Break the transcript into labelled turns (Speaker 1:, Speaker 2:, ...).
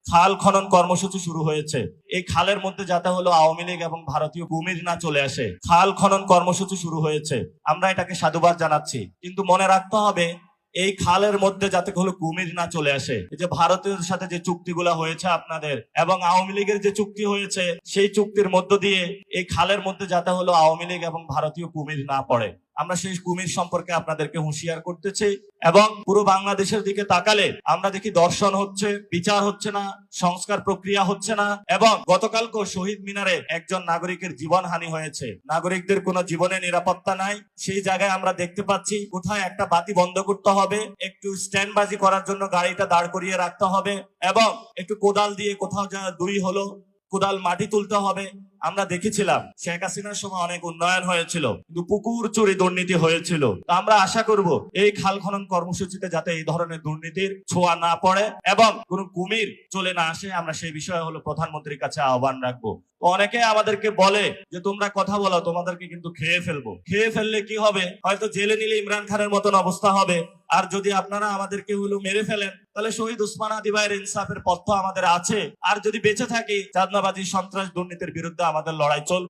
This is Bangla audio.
Speaker 1: খাল খনন কর্মসূচি শুরু হয়েছে। এই খালের মধ্যে যাতে হলো আওয়ামী লীগ এবং ভারতীয় কুমির না চলে আসে, খাল খনন কর্মসূচি শুরু হয়েছে। আমরা এটাকে সাধুবাদ জানাচ্ছি, কিন্তু মনে রাখতে হবে এই খালের মধ্যে যাতে হলো কুমির না চলে আসে। এই যে ভারতের সাথে যে চুক্তিগুলো হয়েছে আপনাদের এবং আওয়ামী লীগের যে চুক্তি হয়েছে, সেই চুক্তির মধ্য দিয়ে এই খালের মধ্যে যাতে হলো আওয়ামী লীগ এবং ভারতীয় কুমির না পড়ে, আমরা সেই কুমির সম্পর্কে আপনাদেরকে হুঁশিয়ার করতেছি। এবং পুরো বাংলাদেশের দিকে তাকালে আমরা দেখি দর্শন হচ্ছে, বিচার হচ্ছে না, সংস্কার প্রক্রিয়া হচ্ছে না। এবং গতকালকে শহীদ মিনারে একজন নাগরিকের জীবন হানি হয়েছে, নাগরিকদের কোনো জীবনে নিরাপত্তা নাই। সেই জায়গায় আমরা দেখতে পাচ্ছি কোথায় একটা বাতি বন্ধ করতে হবে, একটু স্ট্যান্ডবাজি করার জন্য গাড়িটা দাঁড় করিয়ে রাখতে হবে এবং একটু কোদাল দিয়ে কোথাও যা দুই হলো কোদাল মাটি তুলতে হবে। আমরা দেখেছিলাম শেখ হাসিনার সময় অনেক উন্নয়ন হয়েছিল, কিন্তু পুকুর চুরি দুর্নীতি হয়েছিল। তো আমরা আশা করব এই খাল খনন কর্মসূচিতে যাতে এই ধরনের দুর্নীতির ছোঁয়া না পড়ে এবং কোনো কুমির চলে না আসে, আমরা সেই বিষয়ে হলো প্রধানমন্ত্রীর কাছে আহ্বান রাখবো। তো অনেকে আমাদেরকে বলে যে তোমরা কথা বলো, তোমাদেরকে কিন্তু খেয়ে ফেলবো। খেয়ে ফেললে কি হবে? হয়তো জেলে নিলে ইমরান খানের মতন অবস্থা হবে। আর যদি আপনারা আমাদেরকে হলো মেরে ফেলেন, তাহলে শহীদ উসমান হাদি ভাইয়ের ইনসাফের পথ আমাদের আছে। আর যদি বেঁচে থাকি, চাঁদনাবাজি, সন্ত্রাস, দুর্নীতির বিরুদ্ধে আমাদের লড়াই চলবে।